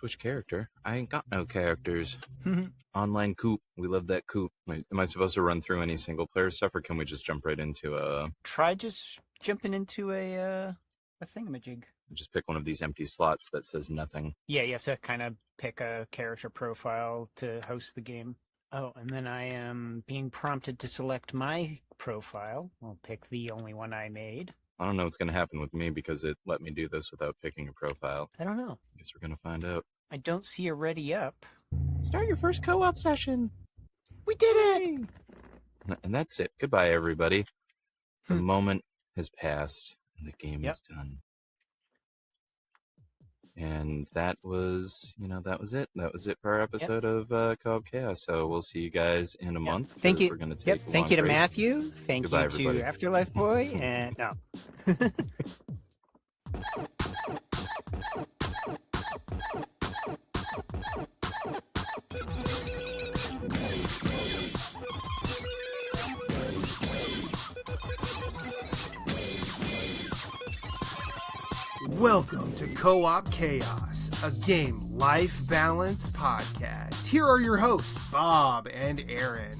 switch character. I ain't got no characters. Online coop. We love that coop. Wait, am I supposed to run through any single player stuff, or can we just jump right into Try just jumping into a thingamajig. just pick one of these empty slots that says nothing? Yeah, you have to kind of pick a character profile to host the game. Oh, and then I am being prompted to select my profile. I'll pick the only one I made. I don't know what's going to happen with me because it let me do this without picking a profile. I don't know. I guess we're going to find out. I don't see a ready up. Start your first co-op session. We did it! And that's it. Goodbye, everybody. The moment has passed and the game is done. And that was, that was it. That was it for our episode of Co-op Chaos. So we'll see you guys in a month. Thank you. We're going to take a Thank you to break. Matthew. Thank Goodbye, you everybody. to Afterlife Boy. And no. Welcome to Co-op Chaos, a game life balance podcast. Here are your hosts, Bob and Aaron.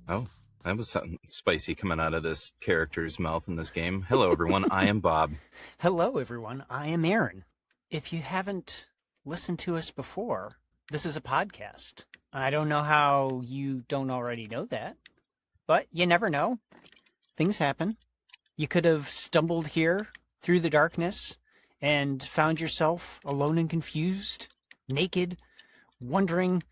Oh, that was something spicy coming out of this character's mouth in this game. Hello, everyone. I am Bob. Hello, everyone. I am Aaron. If you haven't listened to us before, this is a podcast. I don't know how you don't already know that, but you never know. Things happen. You could have stumbled here through the darkness and found yourself alone and confused, naked, wondering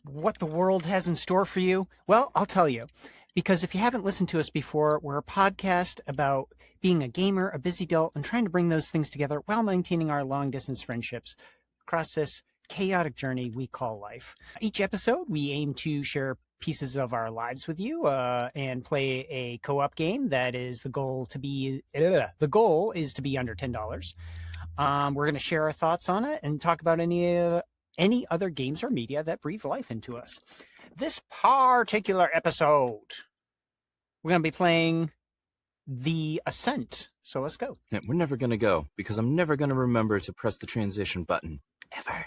what the world has in store for you. Well, I'll tell you, because if you haven't listened to us before, we're a podcast about being a gamer, a busy adult, and trying to bring those things together while maintaining our long-distance friendships across this chaotic journey we call life. Each episode, we aim to share pieces of our lives with you and play a co-op game that is the goal is to be under $10. We're going to share our thoughts on it and talk about any other games or media that breathe life into us. This particular episode, we're going to be playing the Ascent. So let's go. Yeah, we're never going to go because I'm never going to remember to press the transition button. Ever.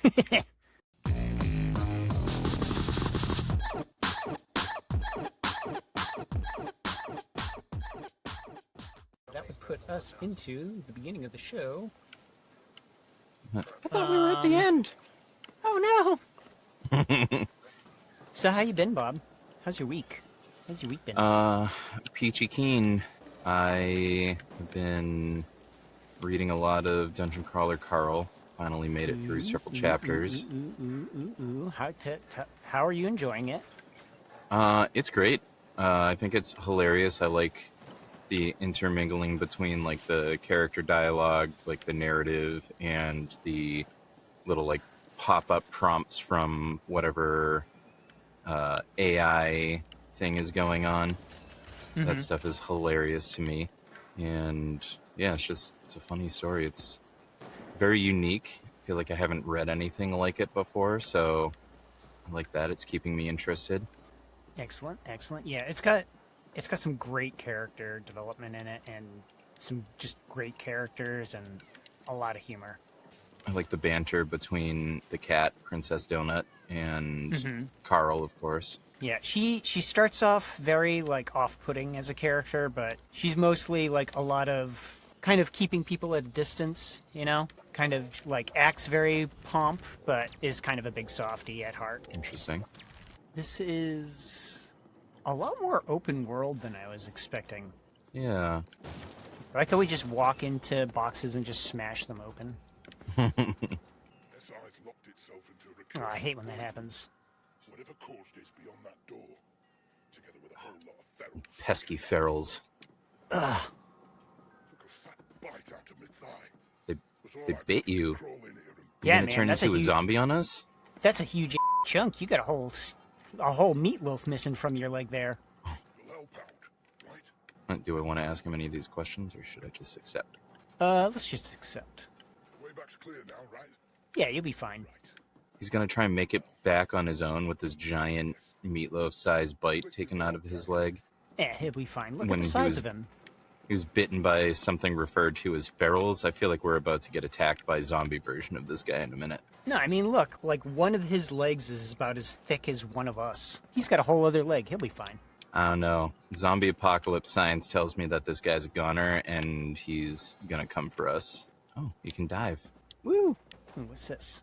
That would put us into the beginning of the show. I thought we were at the end. Oh no! So how you been, Bob? How's your week? How's your week been? Peachy keen. I have been reading a lot of Dungeon Crawler Carl. Finally made it through several chapters. How are you enjoying it? It's great. I think it's hilarious. I like the intermingling between like the character dialogue, like the narrative, and the little like pop-up prompts from whatever AI thing is going on. Mm-hmm. That stuff is hilarious to me. And yeah, it's a funny story. It's very unique. I feel like I haven't read anything like it before, so I like that. It's keeping me interested. Excellent. Yeah, it's got some great character development in it, and some just great characters and a lot of humor. I like the banter between the cat, Princess Donut, and Carl, of course. Yeah, she starts off very like off-putting as a character, but she's mostly like a lot of kind of keeping people at a distance, kind of like acts very pomp, but is kind of a big softie at heart. Interesting. This is a lot more open world than I was expecting. Yeah. I like how we just walk into boxes and just smash them open. Oh, I hate when that happens. Whatever caused this beyond that door, together with a whole lot of ferals. Pesky ferals. Ugh. Took a fat bite out of my thigh. They bit you. Yeah, and man, it turned into a zombie on us? That's a huge chunk. You got a whole meatloaf missing from your leg there. You'll help out, right? Do I want to ask him any of these questions, or should I just accept? Let's just accept. Way back's clear now, right? Yeah, you'll be fine. He's going to try and make it back on his own with this giant meatloaf-sized bite taken out of his leg. Yeah, he'll be fine. Look When at the he size was of him. He was bitten by something referred to as ferals. I feel like we're about to get attacked by a zombie version of this guy in a minute. No, I mean, look, like one of his legs is about as thick as one of us. He's got a whole other leg. He'll be fine. I don't know. Zombie apocalypse science tells me that this guy's a gunner and he's gonna come for us. Oh, you can dive. Woo! Ooh, what's this?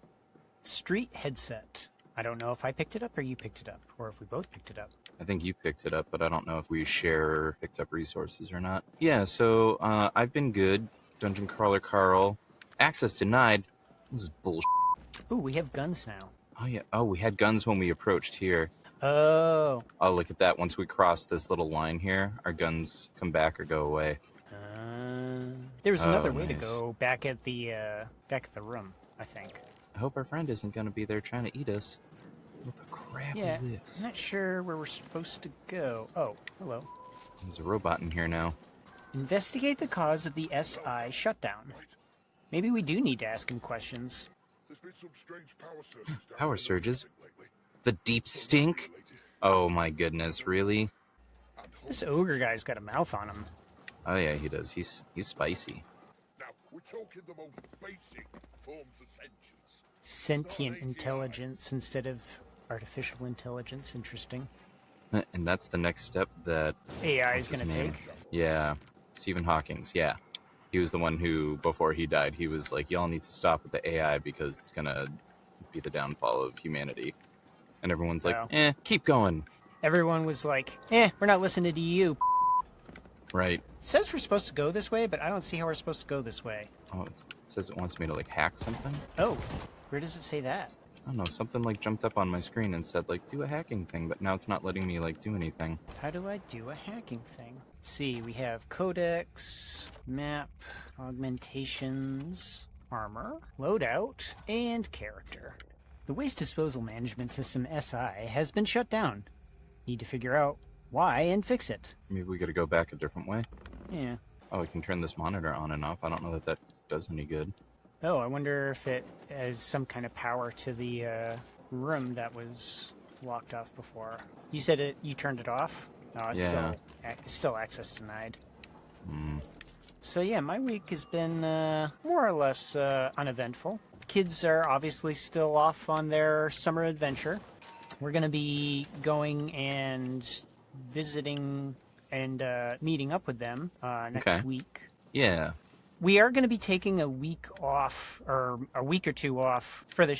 Street headset. I don't know if I picked it up or you picked it up, or if we both picked it up. I think you picked it up, but I don't know if we share picked up resources or not. Yeah, so I've been good. Dungeon Crawler Carl. Access denied. This is bullshit. Ooh, we have guns now. Oh, yeah. Oh, we had guns when we approached here. Oh. Oh, look at that. Once we cross this little line here, our guns come back or go away. There's another way nice. to go back at the room, I think. I hope our friend isn't going to be there trying to eat us. What the crap Yeah, is this? I'm not sure where we're supposed to go. Oh, hello. There's a robot in here now. Investigate the cause of the SI shutdown. Maybe we do need to ask him questions. There's been some strange power surges. down Power in the surges? Pacific lately. The deep stink? Oh my goodness, really? And This ogre guy's got a mouth on him. Oh yeah, he does. He's spicy. now, we're talking the most basic forms of sentience. Sentient intelligence instead of artificial intelligence. Interesting. And that's the next step that AI is what's going his to name? take. Yeah, Stephen Hawking's. Yeah, he was the one who, before he died, he was like, "Y'all need to stop with the AI because it's gonna be the downfall of humanity." And everyone's like, Wow. keep going." Everyone was like, we're not listening to you. Right. It says we're supposed to go this way, but I don't see how we're supposed to go this way. Oh, it says it wants me to like hack something. Oh, where does it say that? I don't know. Something like jumped up on my screen and said like, "Do a hacking thing," but now it's not letting me like do anything. How do I do a hacking thing? Let's see, we have codex, map, augmentations, armor, loadout, and character. The waste disposal management system SI has been shut down. Need to figure out why and fix it. Maybe we got to go back a different way. Yeah. Oh, I can turn this monitor on and off. I don't know that that does any good. Oh, I wonder if it has some kind of power to the room that was locked off before. You said you turned it off? No, it's Yeah. still access denied. Mm. So yeah, my week has been more or less uneventful. Kids are obviously still off on their summer adventure. We're going to be going and visiting and meeting up with them next Okay. week. Yeah. We are going to be taking a week off, or a week or two off for the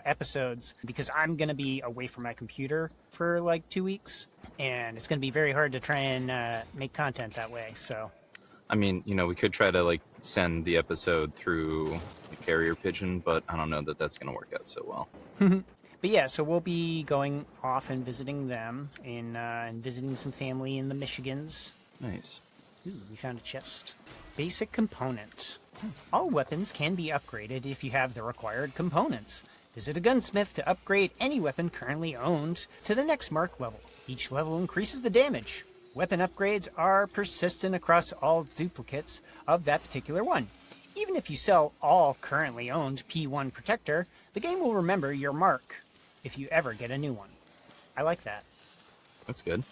episodes, because I'm going to be away from my computer for like 2 weeks, and it's going to be very hard to try and make content that way. So, I mean, we could try to like send the episode through the carrier pigeon, but I don't know that that's going to work out so well. but yeah, so we'll be going off and visiting them and visiting some family in the Michigans. Nice. Ooh, we found a chest. Basic component. All weapons can be upgraded if you have the required components. Visit a gunsmith to upgrade any weapon currently owned to the next mark level. Each level increases the damage. Weapon upgrades are persistent across all duplicates of that particular one. Even if you sell all currently owned P1 protector, the game will remember your mark if you ever get a new one. I like that. That's good.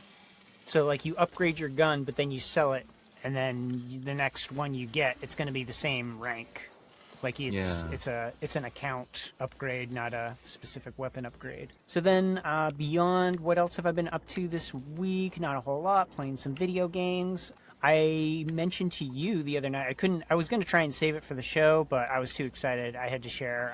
So like you upgrade your gun, but then you sell it, and then the next one you get, it's going to be the same rank. Like it's an account upgrade, not a specific weapon upgrade. So then beyond, what else have I been up to this week? Not a whole lot. Playing some video games. I mentioned to you the other night, I was going to try and save it for the show, but I was too excited. I had to share.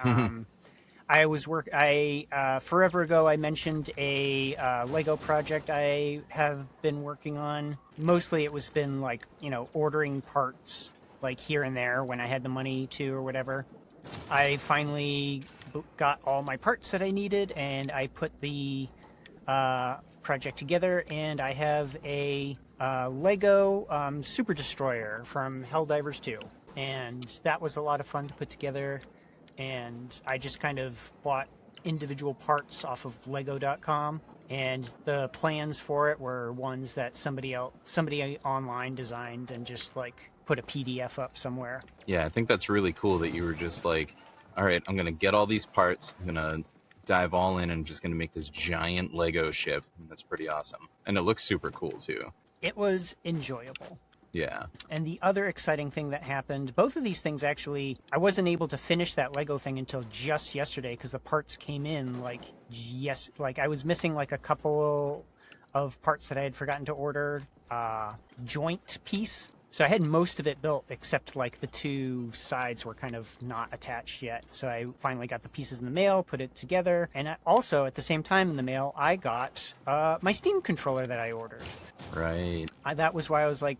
Forever ago, I mentioned a Lego project I have been working on. Mostly it was been like, ordering parts like here and there when I had the money to or whatever. I finally got all my parts that I needed, and I put the project together, and I have a Lego Super Destroyer from Helldivers 2. And that was a lot of fun to put together. And I just kind of bought individual parts off of Lego.com, and the plans for it were ones that somebody online designed and just like put a PDF up somewhere. Yeah, I think that's really cool that you were just like, all right, I'm going to get all these parts. I'm going to dive all in and just going to make this giant Lego ship. That's pretty awesome. And it looks super cool too. It was enjoyable. Yeah. And the other exciting thing that happened, both of these things actually, I wasn't able to finish that Lego thing until just yesterday because the parts came in like I was missing like a couple of parts that I had forgotten to order. Joint piece. So I had most of it built except like the two sides were kind of not attached yet. So I finally got the pieces in the mail, put it together. And also at the same time in the mail, I got my Steam controller that I ordered. Right. That was why I was like,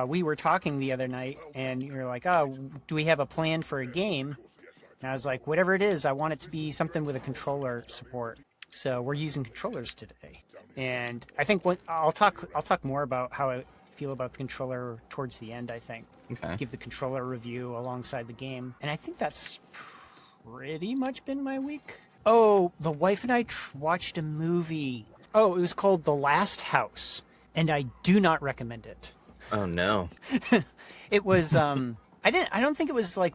we were talking the other night and you were like, oh, do we have a plan for a game? And I was like, whatever it is, I want it to be something with a controller support. So we're using controllers today. And I think I'll talk more about how I feel about the controller towards the end, I think. Okay. Give the controller review alongside the game. And I think that's pretty much been my week. Oh, the wife and I watched a movie. Oh, it was called The Last House. And I do not recommend it. Oh no. It was I don't think it was like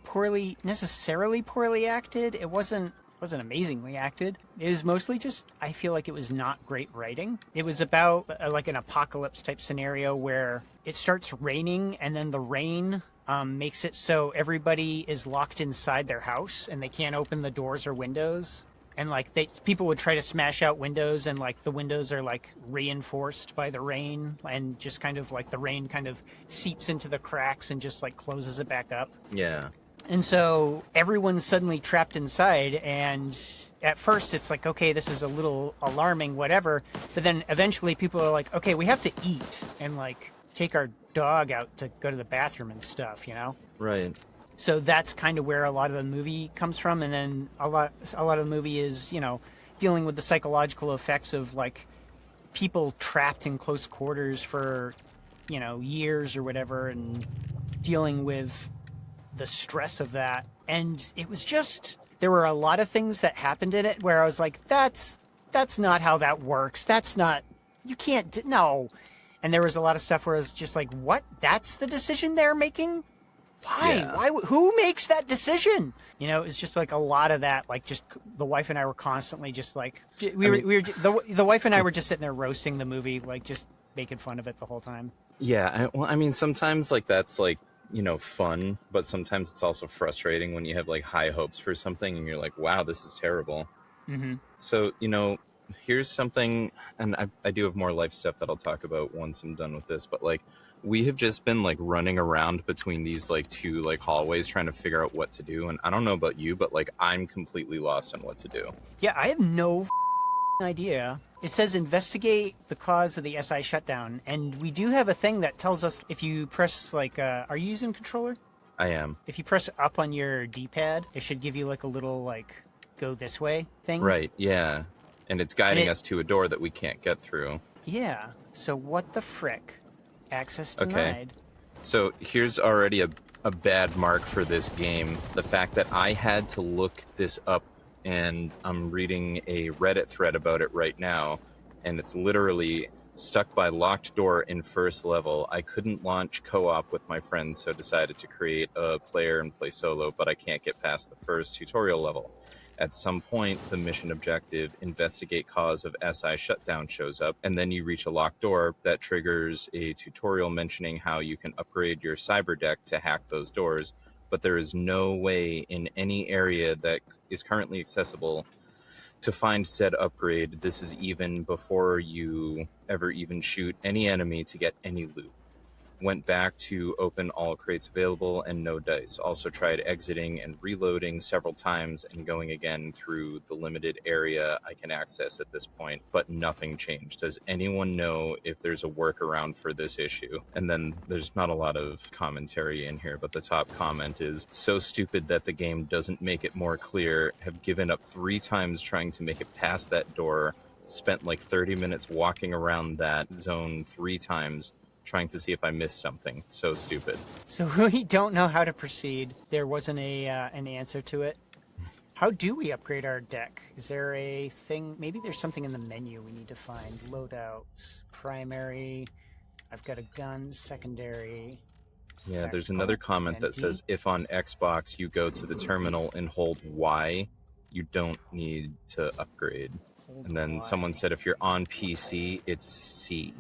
necessarily poorly acted. It wasn't amazingly acted. It was mostly just, I feel like it was not great writing. It was about like an apocalypse type scenario where it starts raining and then the rain makes it so everybody is locked inside their house and they can't open the doors or windows. And like people would try to smash out windows and like the windows are like reinforced by the rain and just kind of like the rain kind of seeps into the cracks and just like closes it back up. Yeah. And so everyone's suddenly trapped inside, and at first it's like, okay, this is a little alarming, whatever. But then eventually people are like, okay, we have to eat and like take our dog out to go to the bathroom and stuff, you know? Right. So that's kind of where a lot of the movie comes from. And then a lot of the movie is, you know, dealing with the psychological effects of like people trapped in close quarters for, you know, years or whatever, and dealing with the stress of that. And it was just, there were a lot of things that happened in it where I was like, that's not how that works. That's not, you can't, no. And there was a lot of stuff where I was just like, what? That's the decision they're making? Why? Yeah. Who makes that decision? You know, it's just like a lot of that, like just the wife and I were constantly just like, the wife and I were just sitting there roasting the movie, like just making fun of it the whole time. Yeah. I mean, sometimes like that's like, you know, fun, but sometimes it's also frustrating when you have like high hopes for something and you're like, wow, this is terrible. Mm-hmm. So, you know, here's something, and I do have more life stuff that I'll talk about once I'm done with this, but like we have just been like running around between these like two like hallways trying to figure out what to do. And I don't know about you, but like I'm completely lost on what to do. Yeah, I have no idea. It says investigate the cause of the SI shutdown, and we do have a thing that tells us if you press like, are you using controller? I am. If you press up on your D-pad, it should give you like a little like go this way thing. Right, yeah. And it's guiding us to a door that we can't get through. Yeah. So what the frick? Access Okay. denied. So here's already a bad mark for this game. The fact that I had to look this up, and I'm reading a Reddit thread about it right now, and it's literally stuck by locked door in first level. I couldn't launch co-op with my friends, so decided to create a player and play solo, but I can't get past the first tutorial level. At some point, the mission objective, investigate cause of SI shutdown, shows up, and then you reach a locked door that triggers a tutorial mentioning how you can upgrade your cyber deck to hack those doors, but there is no way in any area that is currently accessible to find said upgrade. This is even before you ever even shoot any enemy to get any loot. Went back to open all crates available and no dice. Also tried exiting and reloading several times and going again through the limited area I can access at this point, but nothing changed. Does anyone know if there's a workaround for this issue? And then there's not a lot of commentary in here, but the top comment is, so stupid that the game doesn't make it more clear. Have given up 3 times trying to make it past that door. Spent like 30 minutes walking around that zone 3 times. Trying to see if I missed something. So stupid. So we don't know how to proceed. There wasn't an answer to it. How do we upgrade our deck? Is there a thing? Maybe there's something in the menu we need to find. Loadouts, primary. I've got a gun, secondary. Yeah, there's another comment that says if on Xbox you go to the terminal and hold Y, you don't need to upgrade. And then someone said if you're on PC, it's C.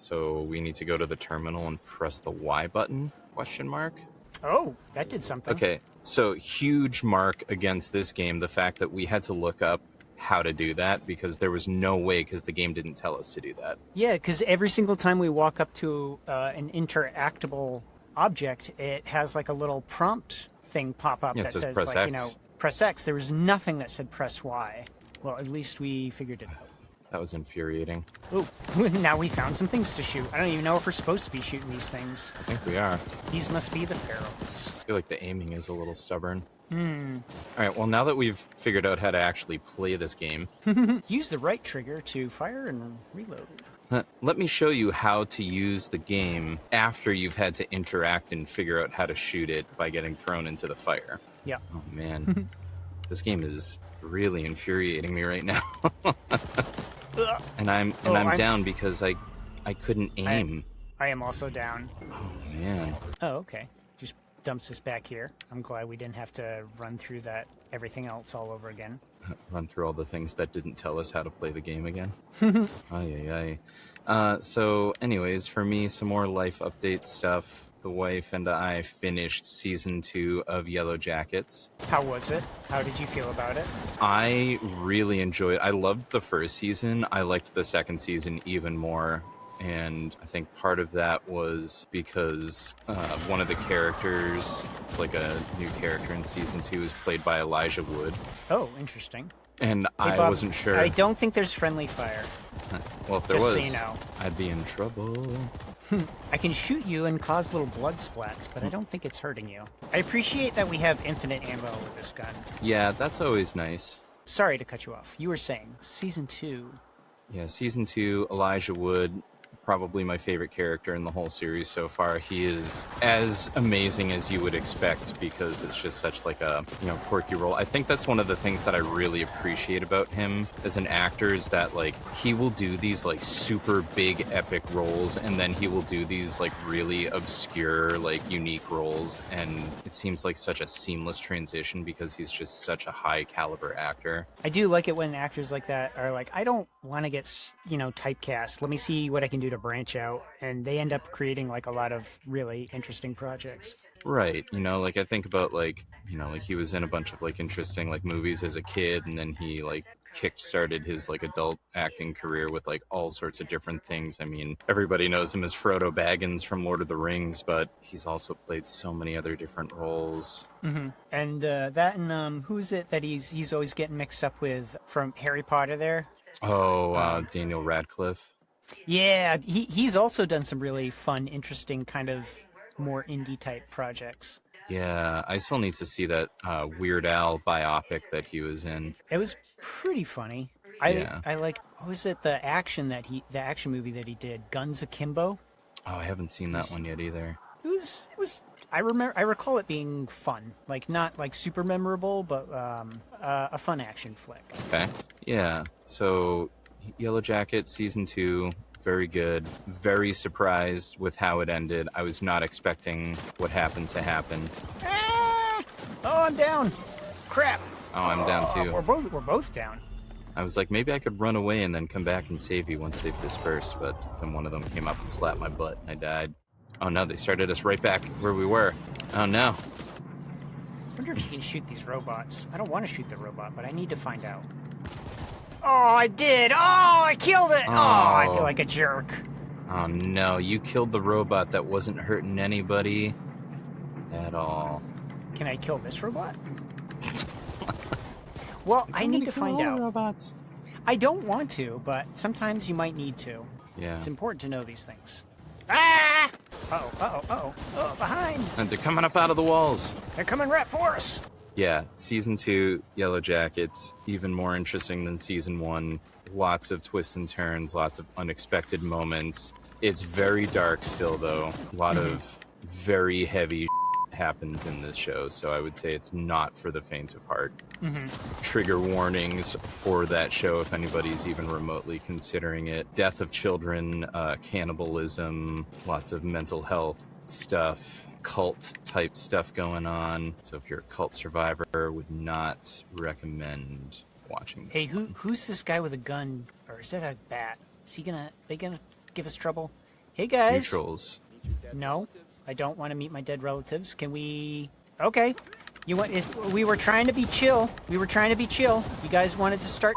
So we need to go to the terminal and press the Y button, question mark. Oh, that did something. Okay, so huge mark against this game, the fact that we had to look up how to do that because there was no way, because the game didn't tell us to do that. Yeah, because every single time we walk up to an interactable object, it has like a little prompt thing pop up Yeah, it that says says, press like, X. you know, press X. There was nothing that said press Y. Well, at least we figured it out. That was infuriating. Oh, now we found some things to shoot. I don't even know if we're supposed to be shooting these things. I think we are. These must be the pharaohs. I feel like the aiming is a little stubborn. All right, well, now that we've figured out how to actually play this game, Use the right trigger to fire and reload. let me show you how to use the game after you've had to interact and figure out how to shoot it by getting thrown into the fire. Yeah. Oh, man. This game is really infuriating me right now. and I'm down because I couldn't aim. I am also down. Oh, man. Oh, okay. Just dumps us back here. I'm glad we didn't have to run through that everything else all over again. Run through all the things that didn't tell us how to play the game again. Ay, ay, ay. So, anyways, for me, some more life update stuff. The wife and I finished season 2 of Yellow Jackets. How was it? How did you feel about it? I really enjoyed it. I loved the first season. I liked the second season even more. And I think part of that was because one of the characters, it's like a new character in season 2, is played by Elijah Wood. Oh, interesting. And Hey, I Bob, wasn't sure. I don't think there's friendly fire. Well, if there Just so was, you know. I'd be in trouble. I can shoot you and cause little blood splats, but I don't think it's hurting you. I appreciate that we have infinite ammo with this gun. Yeah, that's always nice. Sorry to cut you off. You were saying season 2. Yeah, season 2, Elijah Wood, probably my favorite character in the whole series so far. He is as amazing as you would expect because it's just such like a, quirky role. I think that's one of the things that I really appreciate about him as an actor is that like he will do these like super big epic roles and then he will do these like really obscure like unique roles, and it seems like such a seamless transition because he's just such a high caliber actor. I do like it when actors like that are like, I don't want to get, typecast. Let me see what I can do to branch out, and they end up creating like a lot of really interesting projects. Right. Like I think about like he was in a bunch of like interesting like movies as a kid, and then he like kick-started his like adult acting career with like all sorts of different things. I mean, everybody knows him as Frodo Baggins from Lord of the Rings, but he's also played so many other different roles. Mm-hmm. And that and who is it that he's always getting mixed up with from Harry Potter there? Oh, Daniel Radcliffe. Yeah, he's also done some really fun, interesting kind of more indie type projects. Yeah, I still need to see that Weird Al biopic that he was in. It was pretty funny. I like, what was it, the action movie that he did, Guns Akimbo? Oh, I haven't seen that one yet either. It was I recall it being fun, like not like super memorable, but a fun action flick. Okay. Yeah. So Yellow Jacket season 2, very good. Very surprised with how it ended. I was not expecting what happened to happen. Ah! Oh, I'm down. Crap. Oh, I'm down too. We're both down. I was like, maybe I could run away and then come back and save you once they've dispersed, but then one of them came up and slapped my butt and I died. Oh no, they started us right back where we were. Oh no. I wonder if you can shoot these robots. I don't want to shoot the robot, but I need to find out. Oh, I did! Oh, I killed it! Oh, I feel like a jerk. Oh no, you killed the robot that wasn't hurting anybody at all. Can I kill this robot? Well, I need to find out. Robots. I don't want to, but sometimes you might need to. Yeah. It's important to know these things. Ah! Oh, behind! And they're coming up out of the walls. They're coming right for us! Yeah, season 2, Yellow Jackets, even more interesting than season 1. Lots of twists and turns, lots of unexpected moments. It's very dark still, though. A lot of very heavy happens in this show, so I would say it's not for the faint of heart. Trigger warnings for that show if anybody's even remotely considering it. Death of children, cannibalism, lots of mental health stuff, cult type stuff going on. So if you're a cult survivor, would not recommend watching this. Hey, who's this guy with a gun? Or is that a bat? They gonna give us trouble? Hey guys. neutrals. No, I don't want to meet my dead relatives. Can we? Okay. You want? If we were trying to be chill. We were trying to be chill. You guys wanted to start.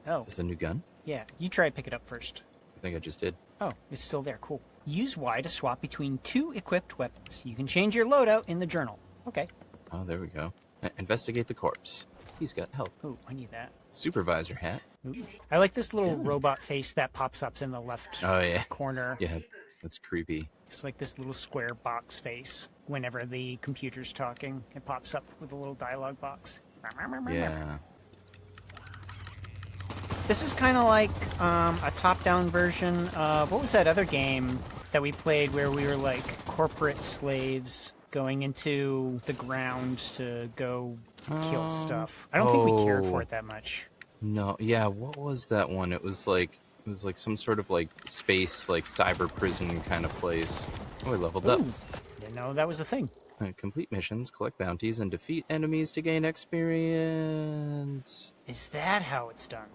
Oh, Is this a new gun? yeah. You try to pick it up first. I think I just did. Oh, it's still there. Cool. Use Y to swap between 2 equipped weapons. You can change your loadout in the journal. Okay. Oh, there we go. Investigate the corpse. He's got health. Ooh, I need that. Supervisor hat. Ooh. I like this little robot face that pops up in the left Oh, yeah. corner. Yeah, that's creepy. It's like this little square box face. Whenever the computer's talking, it pops up with a little dialogue box. Yeah. This is kind of like a top-down version of, what was that other game that we played where we were like corporate slaves going into the ground to go kill stuff? I don't think we cared for it that much. No, yeah, what was that one? It was like some sort of like space, like cyber prison kind of place. Oh, I leveled up. Ooh, didn't know that was a thing. Complete missions, collect bounties, and defeat enemies to gain experience. Is that how it's done?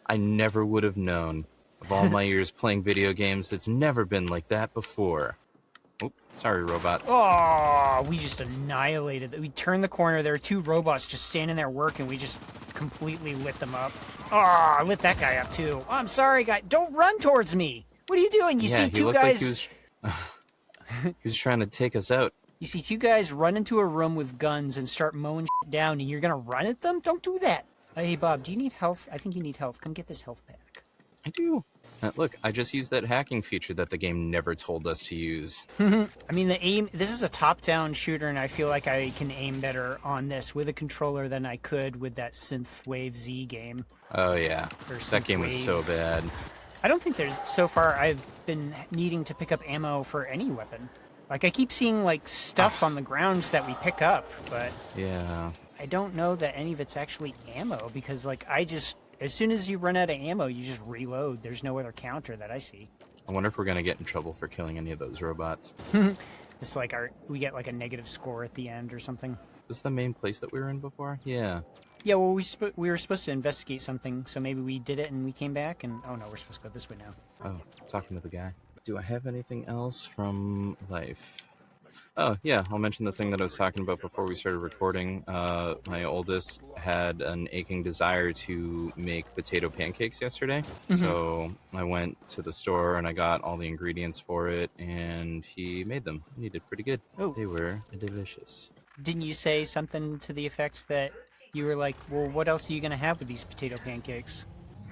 I never would have known. Of all my years playing video games, it's never been like that before. Oh, sorry, robots. Oh, we just annihilated it. We turned the corner. There were 2 robots just standing there working. We just completely lit them up. Oh, I lit that guy up too. Oh, I'm sorry, guy. Don't run towards me. What are you doing? You Yeah, see he 2 looked guys. like he was trying to take us out. You see 2 guys run into a room with guns and start mowing shit down, and you're gonna run at them? Don't do that. Hey, Bob, do you need health? I think you need health. Come get this health pack. I do. Look, I just used that hacking feature that the game never told us to use. I mean, the aim. This is a top-down shooter, and I feel like I can aim better on this with a controller than I could with that Synthwave Z game. Oh, yeah. Or That game was so Synthwaves. bad. I don't think there's, so far, I've been needing to pick up ammo for any weapon. Like, I keep seeing, like, stuff on the grounds that we pick up, but Yeah. I don't know that any of it's actually ammo, because, like, as soon as you run out of ammo, you just reload. There's no other counter that I see. I wonder if we're going to get in trouble for killing any of those robots. It's like we get, like, a negative score at the end or something. Was this the main place that we were in before? Yeah. Yeah, well, we were supposed to investigate something, so maybe we did it and we came back, and oh no, we're supposed to go this way now. Oh, talking to the guy. Do I have anything else from life? Oh, yeah, I'll mention the thing that I was talking about before we started recording. My oldest had an aching desire to make potato pancakes yesterday. So I went to the store and I got all the ingredients for it, and he made them. And he did pretty good. Oh. They were delicious. Didn't you say something to the effect that you were like, well, what else are you going to have with these potato pancakes?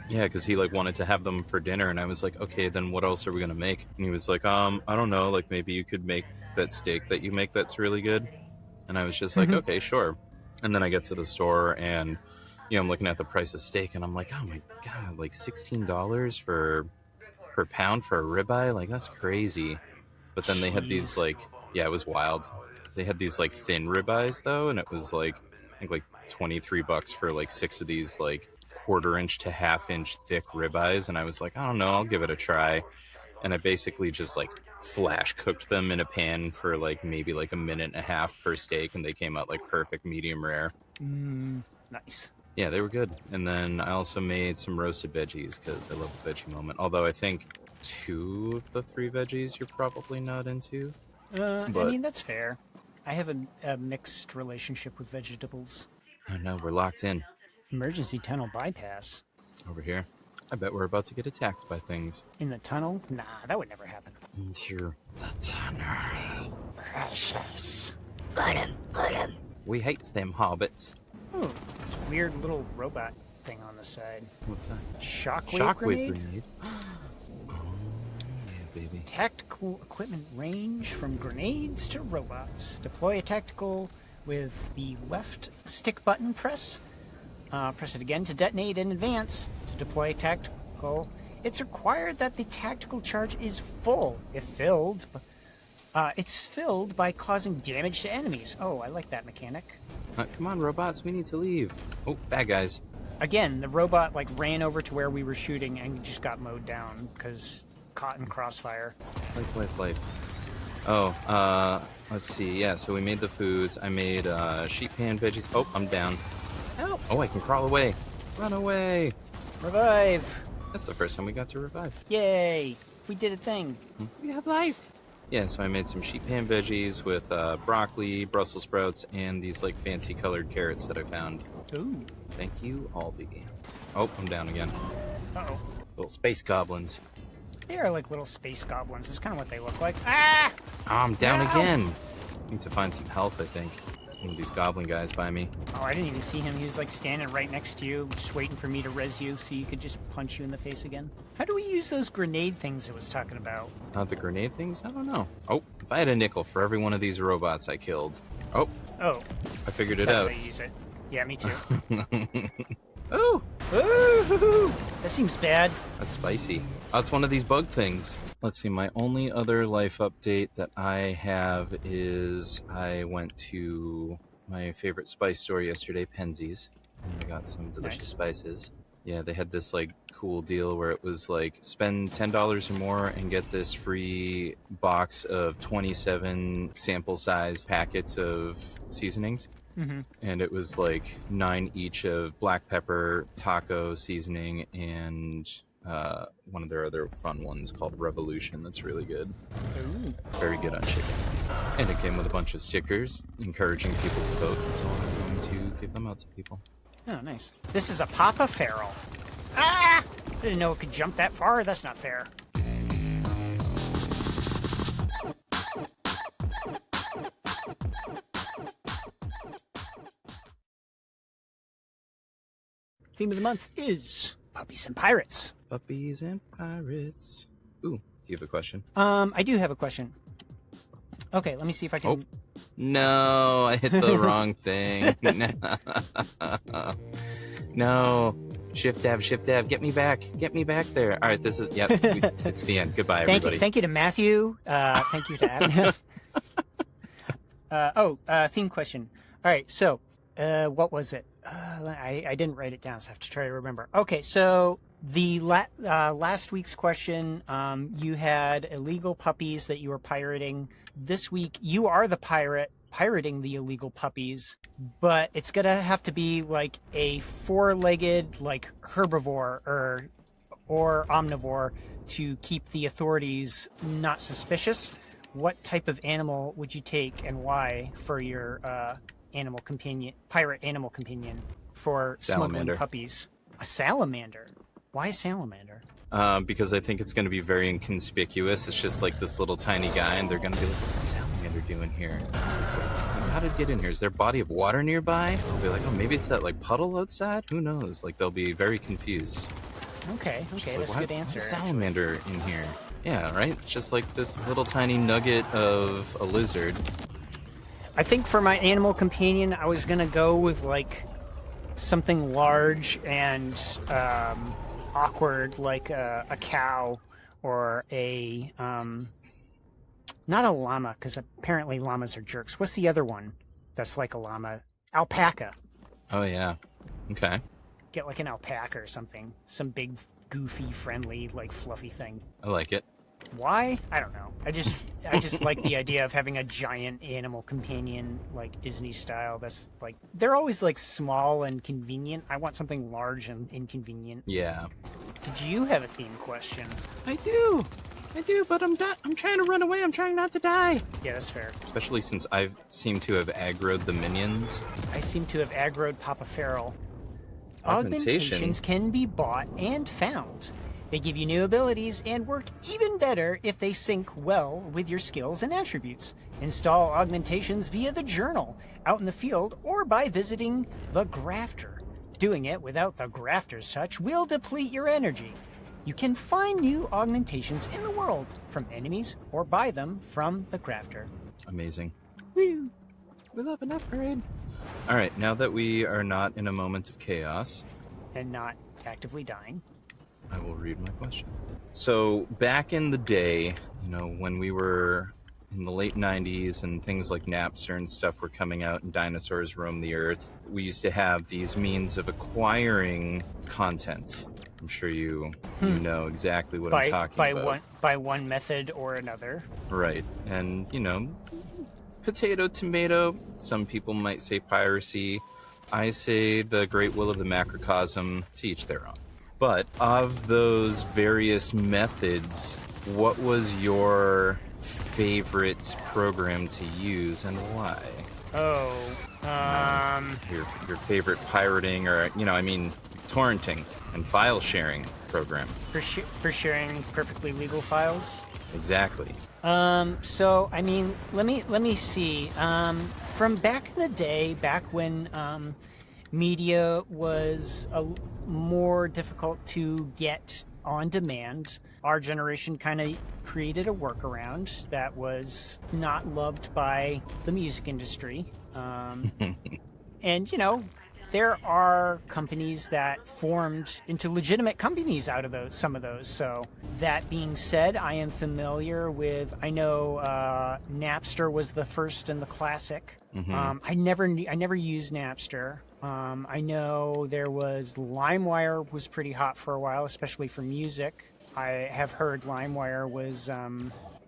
Yeah, because he like wanted to have them for dinner, and I was like, okay, then what else are we gonna make? And he was like, I don't know, like maybe you could make that steak that you make that's really good. And I was just like, okay, sure. And then I get to the store, and I'm looking at the price of steak, and I'm like, oh my god, like $16 per pound for a ribeye, like that's crazy. But then they had these like, yeah, it was wild. They had these like thin ribeyes though, and it was like I think like $23 for like 6 of these like 1/4 inch to 1/2 inch thick ribeyes, and I was like, I don't know, I'll give it a try. And I basically just like flash cooked them in a pan for like maybe like 1.5 minutes per steak, and they came out like perfect medium rare. Nice. Yeah, they were good. And then I also made some roasted veggies because I love a veggie moment. Although I think 2 of the 3 veggies you're probably not into. I But- mean, that's fair. I have a mixed relationship with vegetables. Oh no, we're locked in Emergency tunnel bypass. over here. I bet we're about to get attacked by things. In the tunnel? Nah, that would never happen. Into the tunnel. Precious. We hates them hobbits. Oh, weird little robot thing on the side. What's that? Shockwave grenade? Oh, yeah, baby. Tactical equipment range from grenades to robots. Deploy a tactical with the left stick button press. Press it again to detonate in advance. To deploy a tactical, it's required that the tactical charge is full. If filled, it's filled by causing damage to enemies. Oh, I like that mechanic. Come on, robots, we need to leave. Oh, bad guys. Again, the robot like ran over to where we were shooting and just got mowed down because caught in crossfire. Life. Oh, let's see. Yeah, so we made the foods. I made sheet pan veggies. Oh, I'm down. Help! Oh, I can crawl away. Run away. Revive! That's the first time we got to revive. Yay! We did a thing. We have life. Yeah, so I made some sheet pan veggies with broccoli, Brussels sprouts, and these like fancy colored carrots that I found. Ooh. Thank you, Aldi. Oh, I'm down again. Uh-oh. Little space goblins. They are like little space goblins. That's kind of what they look like. Ah! Oh, I'm down Ow! again. Need to find some health, I think. There's one of these goblin guys by me. Oh, I didn't even see him. He was like standing right next to you, just waiting for me to res you so you could just punch you in the face again. How do we use those grenade things I was talking about? The grenade things? I don't know. Oh, if I had a nickel for every one of these robots I killed. Oh, Oh, I figured it that's out. how you use it. Yeah, me too. Ooh, Ooh, that seems bad. that's spicy. Oh, it's one of these bug things. Let's see, my only other life update that I have is I went to my favorite spice store yesterday, Penzies, and I got some delicious Nice. spices. Yeah, they had this like cool deal where it was like spend $10 or more and get this free box of 27 sample size packets of seasonings. Mm-hmm. And it was like 9 each of black pepper, taco seasoning, and one of their other fun ones called Revolution. That's really good. Ooh. Very good on chicken. And it came with a bunch of stickers encouraging people to vote, and so I'm going to give them out to people. Oh, nice. This is a Papa Feral. Ah! I didn't know it could jump that far. That's not fair. Theme of the month is puppies and pirates. Puppies and pirates. Ooh, do you have a question? I do have a question. Okay, let me see if I can. No, I hit the wrong thing. No. Shift tab. Get me back there. All right, this is, yep, it's the end. Goodbye, everybody. Thank you to Matthew. Thank you to Adam. Theme question. All right, so what was it? I didn't write it down, so I have to try to remember. Okay, so the last week's question, you had illegal puppies that you were pirating. This week, you are the pirating the illegal puppies, but it's gonna have to be like a four-legged, like herbivore or omnivore to keep the authorities not suspicious. What type of animal would you take and why for your pirate animal companion for smuggling Salamander. puppies? A salamander? Why a salamander? Because I think it's going to be very inconspicuous. It's just like this little tiny guy, and they're going to be like, what's a salamander doing here? How did it get in here? Is there a body of water nearby? They'll be like, oh, maybe it's that like puddle outside? Who knows? Like, they'll be very confused. Okay, Just that's like, a good answer. What's a salamander in here? Yeah, right? It's just like this little tiny nugget of a lizard. I think for my animal companion, I was gonna go with like something large and awkward, like a cow or a not a llama, because apparently llamas are jerks. What's the other one that's like a llama? Alpaca. Oh, yeah. Okay. Get like an alpaca or something, some big, goofy, friendly, like fluffy thing. I like it. Why? I don't know. I just like the idea of having a giant animal companion, like Disney style. That's like, they're always like small and convenient. I want something large and inconvenient. Yeah. Did you have a theme question? I do, but I'm trying to run away. I'm trying not to die. Yeah, that's fair. Especially since I seem to have aggroed the minions. I seem to have aggroed Papa Feral. Augmentation? Augmentations can be bought and found. They give you new abilities and work even better if they sync well with your skills and attributes. Install augmentations via the journal, out in the field, or by visiting the Grafter. Doing it without the Grafter's touch will deplete your energy. You can find new augmentations in the world from enemies or buy them from the Grafter. Amazing. Woo! We love an upgrade. All right, now that we are not in a moment of chaos, And not actively dying. I will read my question. So back in the day, when we were in the late 90s and things like Napster and stuff were coming out and dinosaurs roamed the earth, we used to have these means of acquiring content. I'm sure you know exactly what I'm talking about. By one method or another. Right. And, potato, tomato, some people might say piracy. I say the great will of the macrocosm, to each their own. But of those various methods what was your favorite program to use and why? Oh, Your favorite pirating or, torrenting and file sharing program. for sharing perfectly legal files. Exactly. So I mean, let me see. From back in the day, back when media was more difficult to get on demand, our generation kind of created a workaround that was not loved by the music industry. And there are companies that formed into legitimate companies out of some of those. So that being said, I am familiar with. I know Napster was the first and the classic. I never used Napster. I know there was LimeWire was pretty hot for a while, especially for music. I have heard LimeWire was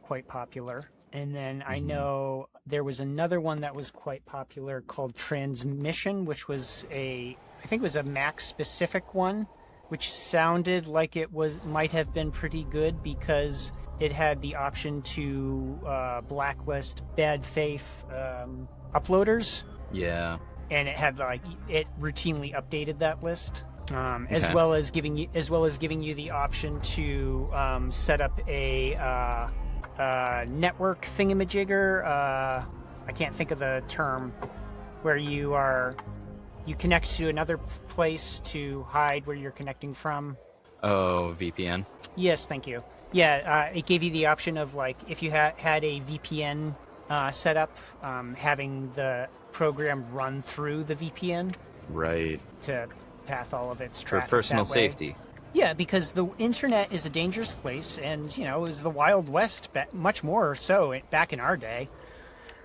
quite popular. And then I know there was another one that was quite popular called Transmission, which was I think it was a Mac specific one, which sounded like it might have been pretty good because it had the option to blacklist bad faith uploaders. Yeah. And it had it routinely updated that list. As Okay. well as giving you the option to set up a network thingamajigger. I can't think of the term, where you connect to another place to hide where you're connecting from. Oh, VPN. Yes, thank you. Yeah, it gave you the option of if you had a VPN set up, having the program run through the VPN Right. to path all of its For traffic personal that way. safety. Yeah, because the internet is a dangerous place, and it was the Wild West, much more so back in our day.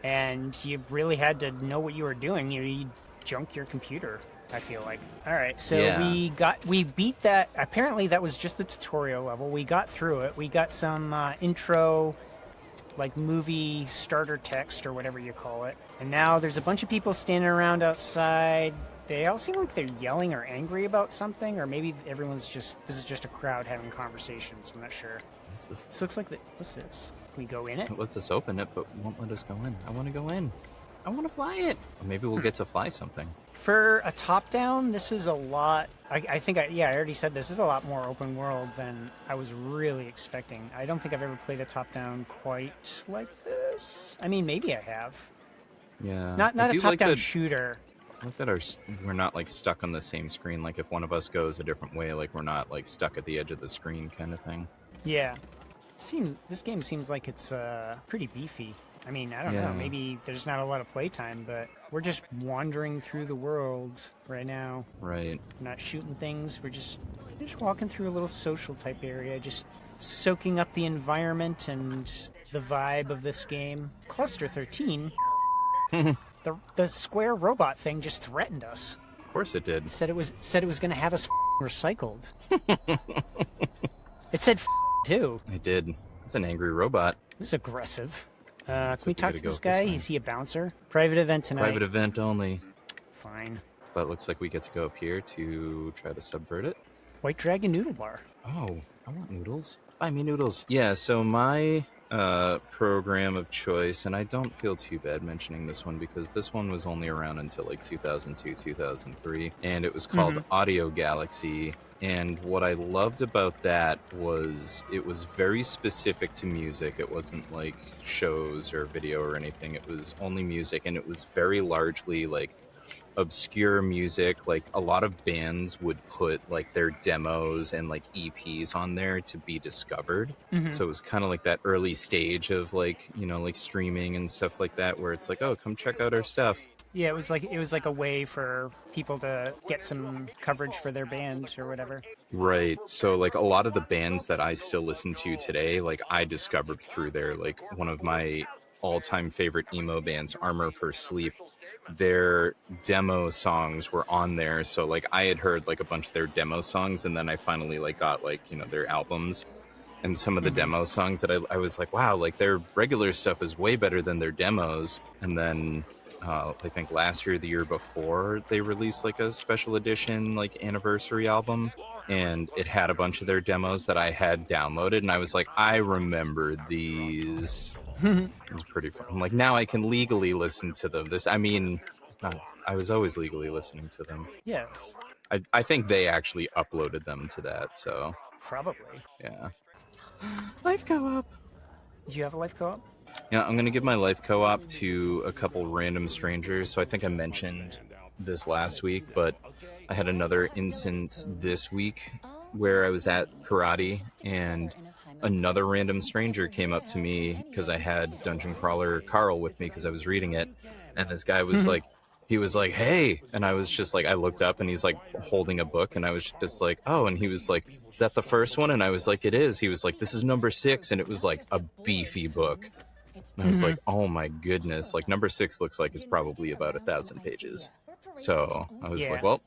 And you really had to know what you were doing. You junk your computer, I feel like. All right, so Yeah. we beat that. Apparently, that was just the tutorial level. We got through it. We got some intro, movie starter text or whatever you call it. And now there's a bunch of people standing around outside. They all seem like they're yelling or angry about something, or maybe this is just a crowd having conversations. I'm not sure. What's this? This looks like what's this? Can we go in it? It lets us open it, but won't let us go in. I want to go in. I want to fly it. Or maybe we'll get to fly something. For a top-down, this is a lot. I think I already said this is a lot more open world than I was really expecting. I don't think I've ever played a top-down quite like this. I mean, maybe I have. Yeah. Not I a do top-down like shooter. that we're not stuck on the same screen. Like if one of us goes a different way, we're not stuck at the edge of the screen kind of thing. Yeah. This game seems like it's pretty beefy. I mean, I don't know. Maybe there's not a lot of playtime, but we're just wandering through the world right now. Right. We're not shooting things. We're just walking through a little social type area, just soaking up the environment and the vibe of this game. Cluster 13. The square robot thing just threatened us. Of course it did. Said it was going to have us recycled. It said too. It did. It's an angry robot. It was aggressive. Can Looks we like we talk gotta to go this this guy? way. Is he a bouncer? Private event tonight. Private event only. Fine. But looks like we get to go up here to try to subvert it. White Dragon Noodle Bar. Oh, I want noodles. Buy me noodles. Yeah, so my program of choice, and I don't feel too bad mentioning this one because this one was only around until 2002, 2003, and it was called Audio Galaxy. And what I loved about that was it was very specific to music. It wasn't like shows or video or anything. It was only music, and it was very largely obscure music. A lot of bands would put their demos and EPs on there to be discovered. So it was kind of that early stage of streaming and stuff like that, where it's oh, come check out our stuff. Yeah, it was like a way for people to get some coverage for their band or whatever. Right. So a lot of the bands that I still listen to today, I discovered through there. One of my all-time favorite emo bands, Armor for Sleep, their demo songs were on there. So I had heard a bunch of their demo songs, and then I finally got their albums. And some of the demo songs that I was wow, their regular stuff is way better than their demos. And then I think last year, the year before, they released like a special edition like anniversary album, and it had a bunch of their demos that I had downloaded, and I was like, I remember these. It was pretty fun. I'm like, now I can legally listen to them. I was always legally listening to them. Yes, I think they actually uploaded them to that, so probably. yeah. Life co-op. Do you have a life co-op? Yeah, I'm going to give my life co-op to a couple random strangers. So I think I mentioned this last week, but I had another instance this week where I was at karate and another random stranger came up to me because I had Dungeon Crawler Carl with me because I was reading it. And this guy was like, he was like, hey. And I was just like, I looked up and he's like holding a book and I was just like, oh. And he was like, is that the first one? And I was like, it is. He was like, this is number 6. And it was like a beefy book. And I was like, oh my goodness. Like number 6 looks like it's probably about 1,000 pages. So I was like, well,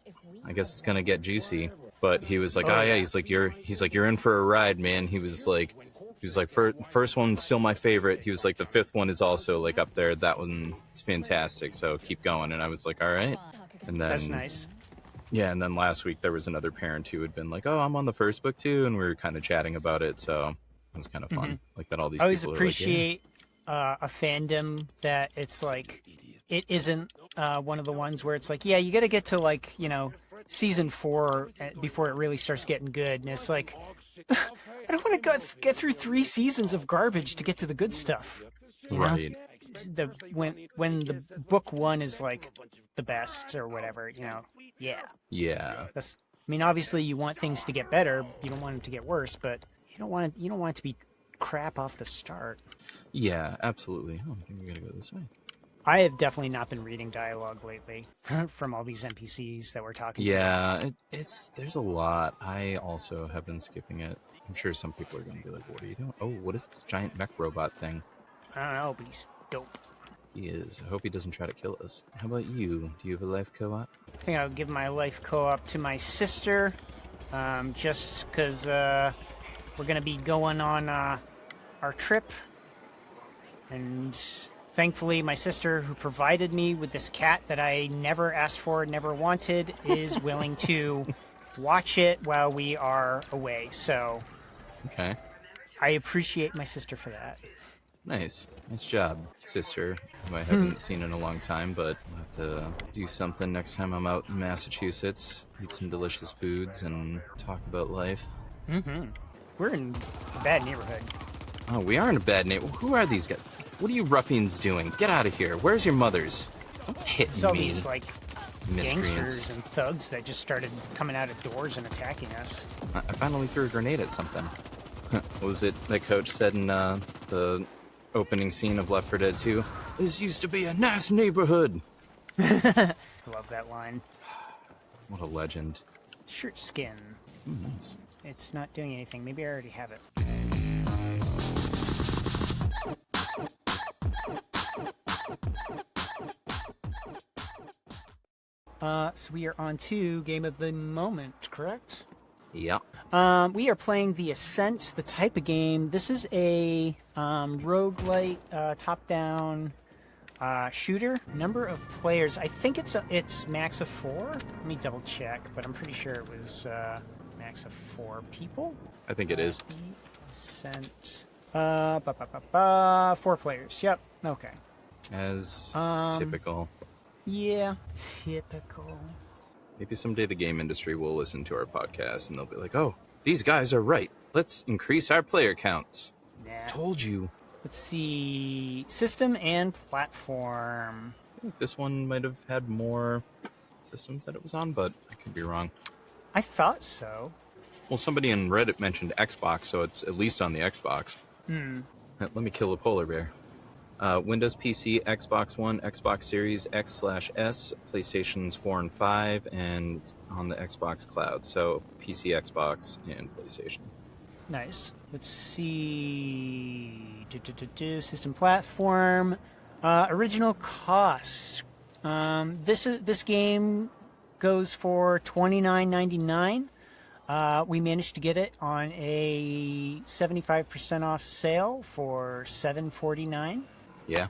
I guess it's going to get juicy. But he was like, oh yeah. He's like, you're in for a ride, man. He was like, first one's still my favorite. He was like, the 5th one is also like up there. That one is fantastic. So keep going. And I was like, all right. And then That's nice. Yeah. And then last week there was another parent who had been like, oh, I'm on the first book too. And we were kind of chatting about it. So it was kind of fun. Like that all these I always people appreciate a fandom that it's like, it isn't one of the ones where it's like, yeah, you got to get to like, season 4 before it really starts getting good. And it's like, I don't want to get through 3 seasons of garbage to get to the good stuff. You know? Right. When the book 1 is like the best or whatever, yeah. Yeah. Obviously you want things to get better. You don't want them to get worse, but you don't want it to be crap off the start. Yeah, absolutely. Oh, I think we got to go this way. I have definitely not been reading dialogue lately from all these NPCs that we're talking to. Yeah, there's a lot. I also have been skipping it. I'm sure some people are going to be like, what are you doing? Oh, what is this giant mech robot thing? I don't know, but he's dope. He is. I hope he doesn't try to kill us. How about you? Do you have a life co-op? I think I'll give my life co-op to my sister, just because we're going to be going on our trip. And thankfully, my sister, who provided me with this cat that I never asked for, never wanted, is willing to watch it while we are away. So Okay. I appreciate my sister for that. Nice. Nice job, sister, who I haven't seen in a long time, but I'll have to do something next time I'm out in Massachusetts. Eat some delicious foods and talk about life. We're in a bad neighborhood. Oh, we are in a bad neighborhood. Who are these guys? What are you ruffians doing? Get out of here. Where's your mothers? Don't hit There's all me. these, like, Miscreants. gangsters and thugs that just started coming out of doors and attacking us. I finally threw a grenade at something. What was it that Coach said in the opening scene of Left 4 Dead 2? This used to be a nice neighborhood. I love that line. What a legend. Shirt skin. Nice. It's not doing anything. Maybe I already have it. So we are on to Game of the Moment, correct? Yeah. We are playing the Ascent, the type of game. This is a roguelite, top-down shooter. Number of players, I think it's max of 4. Let me double check, but I'm pretty sure it was max of 4 people. I think it is. Ascent. 4 players. Yep. Okay. As typical. Yeah. Typical. Maybe someday the game industry will listen to our podcast and they'll be like, oh, these guys are right. Let's increase our player counts. Nah. Told you. Let's see. System and platform. I think this one might have had more systems that it was on, but I could be wrong. I thought so. Well, somebody in Reddit mentioned Xbox, so it's at least on the Xbox. Let me kill a polar bear. Windows PC, Xbox One, Xbox Series X/S, PlayStations 4 and 5, and on the Xbox Cloud. So PC, Xbox, and PlayStation. Nice. Let's see. System platform. Original cost. This game goes for $29.99. We managed to get it on a 75% off sale for $7.49. Yeah.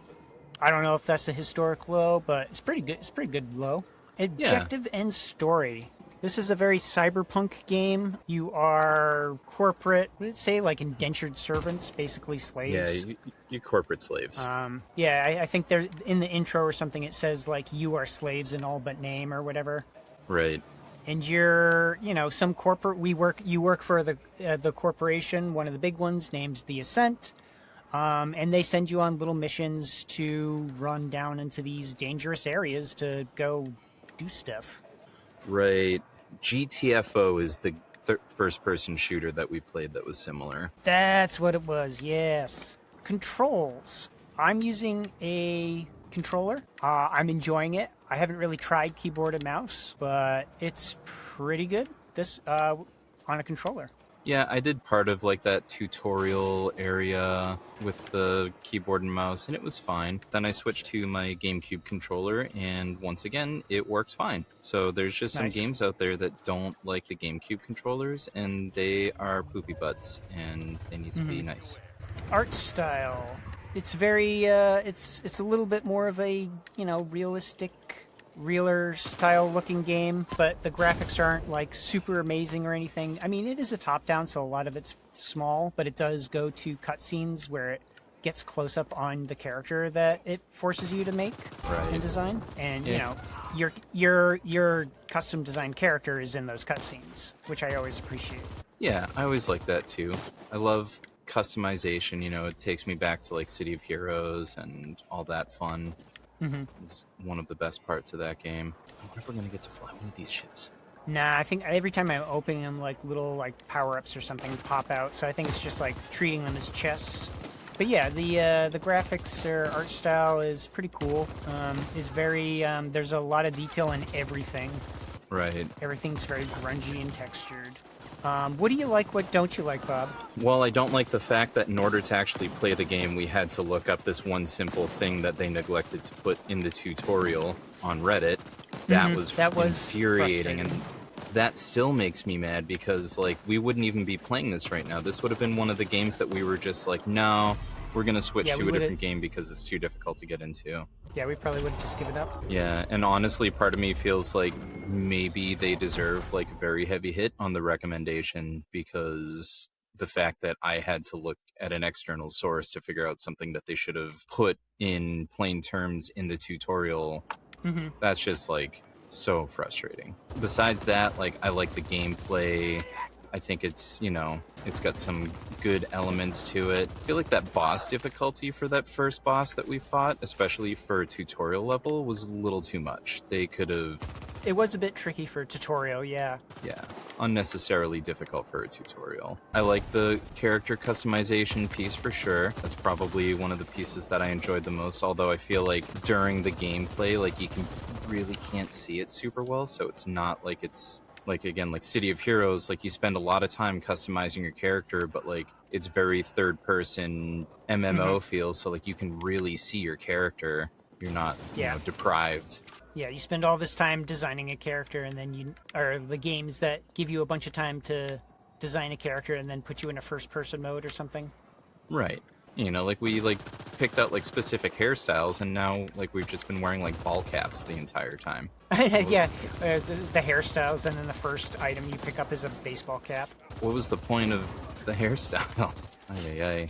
I don't know if that's a historic low, but it's pretty good. It's pretty good low. Objective and story. This is a very cyberpunk game. You are corporate, what did it say, like indentured servants, basically slaves. Yeah, you corporate slaves. I think there in the intro or something it says like you are slaves in all but name or whatever. Right. And you're, some corporate. You work for the corporation, one of the big ones, named the Ascent, and they send you on little missions to run down into these dangerous areas to go do stuff. Right. GTFO is the first-person shooter that we played that was similar. That's what it was. Yes. Controls. I'm using a controller. I'm enjoying it. I haven't really tried keyboard and mouse, but it's pretty good. This on a controller. Yeah, I did part of like that tutorial area with the keyboard and mouse, and it was fine. Then I switched to my GameCube controller, and once again, it works fine. So there's just some Nice. games out there that don't like the GameCube controllers, and they are poopy butts, and they need to be nice. Art style. It's very. It's a little bit more of a realistic, realer style looking game, but the graphics aren't like super amazing or anything. I mean, it is a top down, so a lot of it's small, but it does go to cutscenes where it gets close up on the character that it forces you to make and design. And Yeah. your custom designed character is in those cutscenes, which I always appreciate. Yeah, I always like that too. I love customization. It takes me back to like City of Heroes and all that fun. It's one of the best parts of that game. I wonder if we're gonna get to fly one of these ships. Nah, I think every time I'm opening them, like little like power ups or something pop out. So I think it's just like treating them as chests. But yeah, the graphics or art style is pretty cool. Is very there's a lot of detail in everything. Right. Everything's very grungy and textured. What do you like? What don't you like, Bob? Well, I don't like the fact that in order to actually play the game, we had to look up this one simple thing that they neglected to put in the tutorial on Reddit. That was infuriating, and that still makes me mad because, like, we wouldn't even be playing this right now. This would have been one of the games that we were just like, no, we're going to switch to a different game because it's too difficult to get into. Yeah, we probably would have just given up. Yeah, and honestly, part of me feels like maybe they deserve like a very heavy hit on the recommendation because the fact that I had to look at an external source to figure out something that they should have put in plain terms in the tutorial, that's just like so frustrating. Besides that, like I like the gameplay. I think it's, it's got some good elements to it. I feel like that boss difficulty for that first boss that we fought, especially for a tutorial level, was a little too much. They could have... It was a bit tricky for a tutorial, yeah. Yeah, unnecessarily difficult for a tutorial. I like the character customization piece for sure. That's probably one of the pieces that I enjoyed the most, although I feel like during the gameplay, like you really can't see it super well, so it's not like it's... Like, again, like City of Heroes, like you spend a lot of time customizing your character, but like it's very third-person MMO feel, so like you can really see your character. You're not deprived. Yeah, you spend all this time designing a character, and then or the games that give you a bunch of time to design a character and then put you in a first-person mode or something. Right. Like we like picked out like specific hairstyles, and now like we've just been wearing like ball caps the entire time. Yeah, the hairstyles, and then the first item you pick up is a baseball cap. What was the point of the hairstyle? Ay.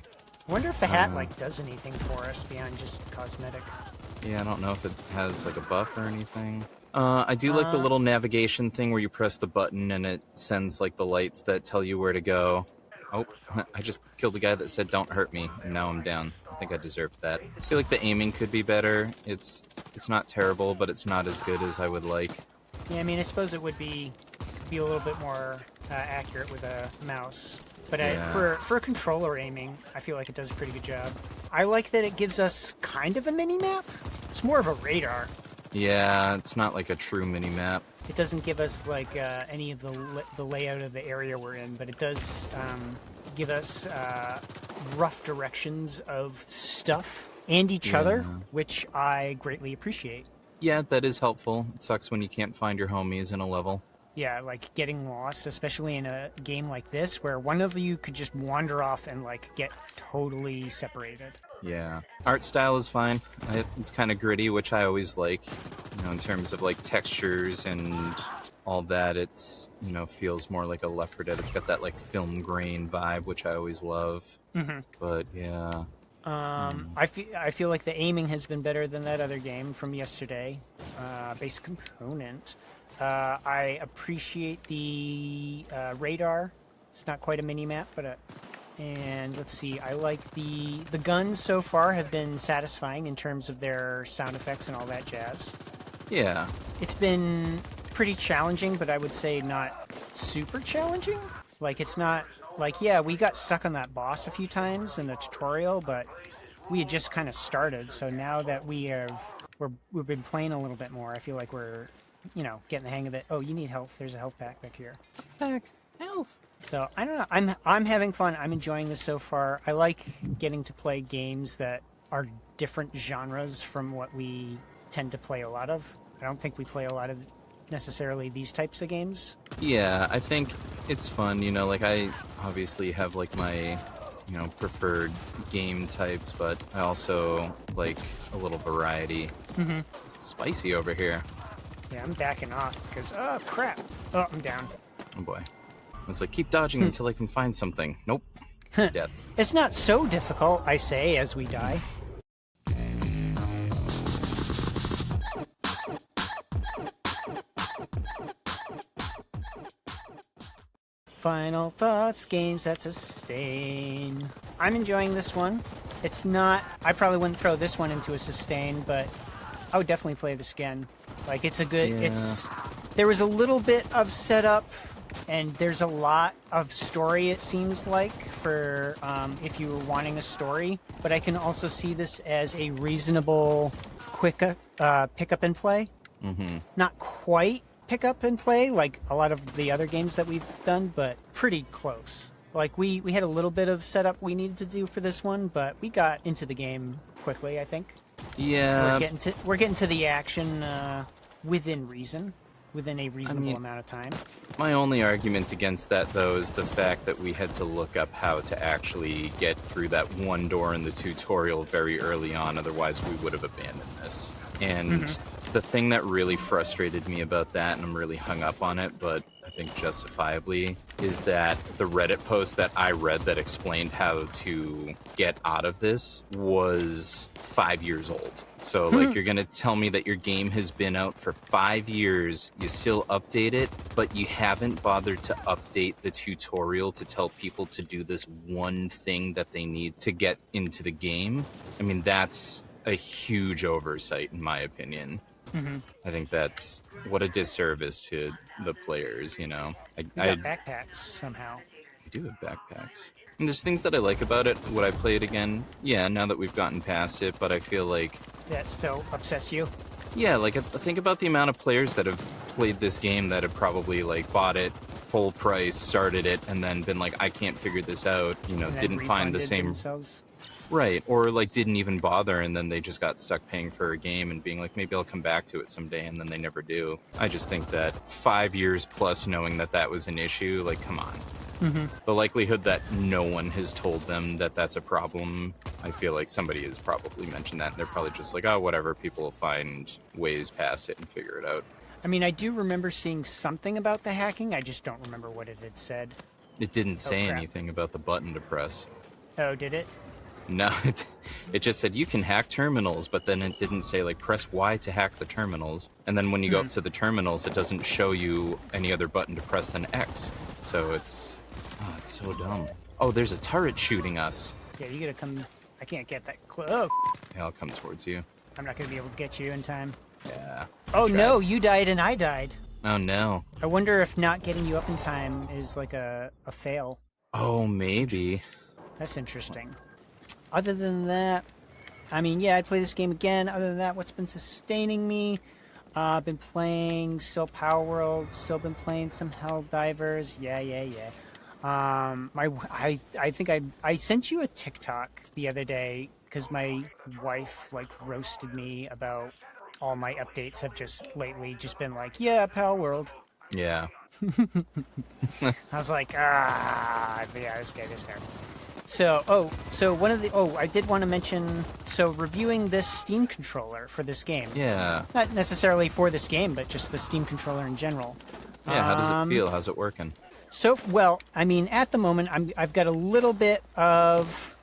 I wonder if the hat does anything for us beyond just cosmetic. Yeah, I don't know if it has like a buff or anything. I do like the little navigation thing where you press the button and it sends like the lights that tell you where to go. Oh, I just killed the guy that said don't hurt me, and now I'm down. I think I deserved that. I feel like the aiming could be better. It's not terrible, but it's not as good as I would like. Yeah, I mean, I suppose it would be a little bit more accurate with a mouse. But for a controller aiming, I feel like it does a pretty good job. I like that it gives us kind of a mini-map. It's more of a radar. Yeah, it's not like a true mini-map. It doesn't give us like any of the layout of the area we're in, but it does give us rough directions of stuff and each other, which I greatly appreciate. Yeah, that is helpful. It sucks when you can't find your homies in a level. Yeah, like getting lost, especially in a game like this where one of you could just wander off and like get totally separated. Yeah. Art style is fine. It's kind of gritty, which I always like. In terms of like textures and all that, it's, feels more like a Left 4 Dead. It's got that like film grain vibe, which I always love. Mm-hmm. But yeah. I feel like the aiming has been better than that other game from yesterday. Base component. I appreciate the radar. It's not quite a mini map, but and let's see. I like the guns so far have been satisfying in terms of their sound effects and all that jazz. Yeah. It's been pretty challenging, but I would say not super challenging. Like it's not like we got stuck on that boss a few times in the tutorial, but we had just kind of started. So now that we've been playing a little bit more, I feel like we're getting the hang of it. Oh, you need health. There's a health pack back here. Health. So I don't know. I'm having fun. I'm enjoying this so far. I like getting to play games that are different genres from what we tend to play a lot of. I don't think we play a lot of necessarily these types of games. Yeah, I think it's fun. Like I obviously have like my preferred game types, but I also like a little variety. Mm-hmm. It's spicy over here. Yeah, I'm backing off because oh crap. Oh, I'm down. Oh boy. I was like, keep dodging until I can find something. Nope. Death. It's not so difficult, I say, as we die. Final thoughts, games that sustain. I'm enjoying this one. It's not... I probably wouldn't throw this one into a sustain, but I would definitely play this again. Like, it's a good... Yeah. There was a little bit of setup, and there's a lot of story, it seems like, for if you were wanting a story. But I can also see this as a reasonable, quick pick up and play. Mm-hmm. Not quite pick up and play like a lot of the other games that we've done, but pretty close. Like we had a little bit of setup we needed to do for this one, but we got into the game quickly, I think. Yeah. We're getting to the action within reason, within a reasonable amount of time. My only argument against that, though, is the fact that we had to look up how to actually get through that one door in the tutorial very early on, otherwise we would have abandoned this. And the thing that really frustrated me about that, and I'm really hung up on it, but I think justifiably, is that the Reddit post that I read that explained how to get out of this was 5 years old. So, like, you're going to tell me that your game has been out for 5 years, you still update it, but you haven't bothered to update the tutorial to tell people to do this one thing that they need to get into the game? I mean, that's a huge oversight, in my opinion. I think that's what a disservice to the players, You got backpacks somehow. I do have backpacks. And there's things that I like about it. Would I play it again? Yeah, now that we've gotten past it, but I feel like... That still upsets you? Yeah, like, I think about the amount of players that have played this game that have probably, like, bought it full price, started it, and then been like, I can't figure this out, didn't find the same... themselves. Right, or like didn't even bother, and then they just got stuck paying for a game and being like, maybe I'll come back to it someday, and then they never do. I just think that 5 years plus knowing that that was an issue, like, come on. The likelihood that no one has told them that that's a problem, I feel like somebody has probably mentioned that, and they're probably just like, oh, whatever, people will find ways past it and figure it out. I mean, I do remember seeing something about the hacking, I just don't remember what it had said. It didn't say crap. anything about the button to press. Oh, did it? No, it just said you can hack terminals, but then it didn't say, like, press Y to hack the terminals. And then when you go up to the terminals, it doesn't show you any other button to press than X. So it's so dumb. Oh, there's a turret shooting us. Yeah, you gotta come... I can't get that close. Oh, Yeah, I'll come towards you. I'm not gonna be able to get you in time. Yeah. Oh, tried. no, you died and I died. Oh, no. I wonder if not getting you up in time is like a fail. Oh, maybe. That's interesting. Other than that, I mean, yeah, I'd play this game again. Other than that, what's been sustaining me? I've been playing still Power World, still been playing some Helldivers. Yeah. I think I sent you a TikTok the other day because my wife like roasted me about all my updates have just lately just been like, yeah, Power World. Yeah. I was like, yeah, this guy, this guy. So one of the I did want to mention, so reviewing this Steam controller for this game. Yeah. Not necessarily for this game, but just the Steam controller in general. Yeah. How does it feel? How's it working? So, well, I mean, at the moment, I've got a little bit of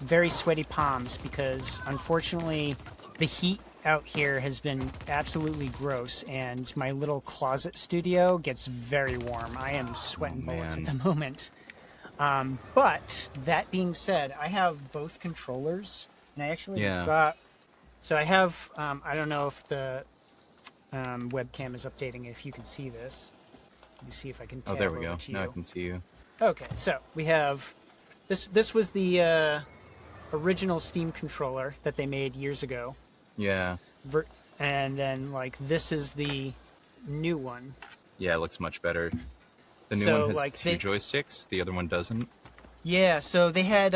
very sweaty palms because, unfortunately, the heat out here has been absolutely gross, and my little closet studio gets very warm. I am sweating bullets at man. the moment. But that being said, I have both controllers, and I actually Yeah. got. So I have. I don't know if the webcam is updating. If you can see this, let me see if I can. Oh, Tab there we over go. to Now I you. can see you. Okay, so we have this. This was the original Steam controller that they made years ago, Yeah. and then like this is the new one. Yeah, it looks much better. The new So, one has like, two joysticks. The other one doesn't. Yeah, so they had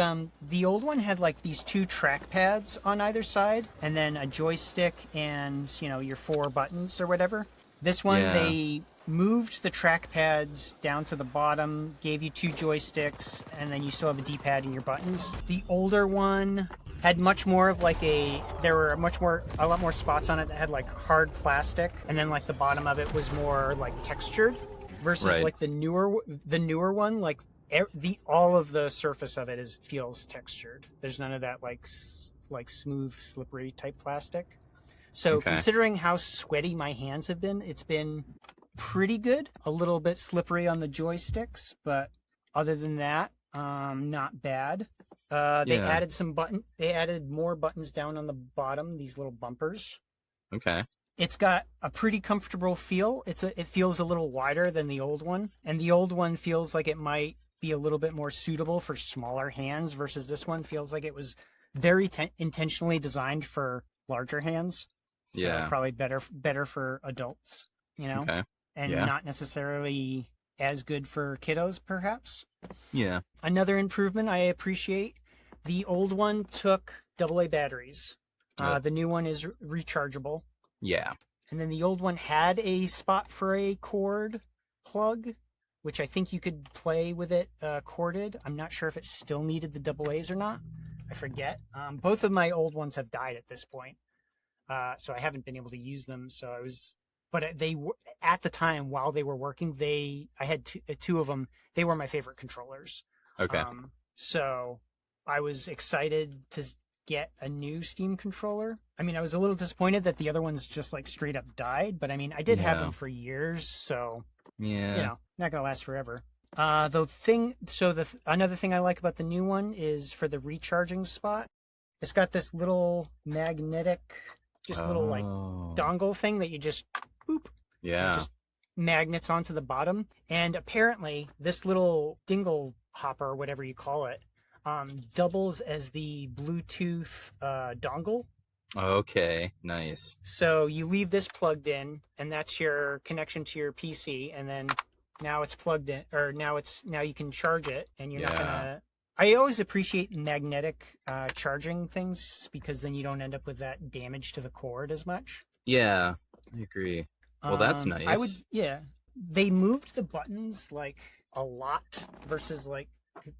the old one had like these two track pads on either side, and then a joystick and your 4 buttons or whatever. This one Yeah. they moved the track pads down to the bottom, gave you 2 joysticks, and then you still have a D-pad and your buttons. The older one had much more of like there were a lot more spots on it that had like hard plastic, and then like the bottom of it was more like textured versus Right. like the newer one, like all of the surface of it feels textured. There's none of that like smooth, slippery type plastic. So Okay. considering how sweaty my hands have been, it's been pretty good. A little bit slippery on the joysticks, but other than that, not bad. They Yeah. added They added more buttons down on the bottom. These little bumpers. Okay. It's got a pretty comfortable feel. It feels a little wider than the old one, and the old one feels like it might be a little bit more suitable for smaller hands versus this one feels like it was very intentionally designed for larger hands. So Yeah. probably better for adults, Okay. and Yeah. not necessarily as good for kiddos, perhaps. Yeah. Another improvement I appreciate: the old one took AA batteries. Oh. The new one is rechargeable. Yeah. And then the old one had a spot for a cord plug, which I think you could play with it corded. I'm not sure if it still needed the AA's or not. I forget. Both of my old ones have died at this point, so I haven't been able to use them. But they were at the time while they were working. I had two of them. They were my favorite controllers. Okay. So I was excited to get a new Steam controller. I mean, I was a little disappointed that the other ones just like straight up died, but I mean, I did have Yeah. them for years, so Yeah. not gonna last forever. Another thing I like about the new one is for the recharging spot. It's got this little magnetic, little like Oh. dongle thing that you just boop. Yeah. Just magnets onto the bottom, and apparently this little dingle hopper, whatever you call it, doubles as the Bluetooth dongle. Okay. Nice. So you leave this plugged in, and that's your connection to your PC, and then now it's plugged in, or now you can charge it, and you're not Yeah. gonna. I always appreciate magnetic charging things because then you don't end up with that damage to the cord as much. Yeah. I agree. Well, that's nice. I would, yeah. They moved the buttons like a lot versus like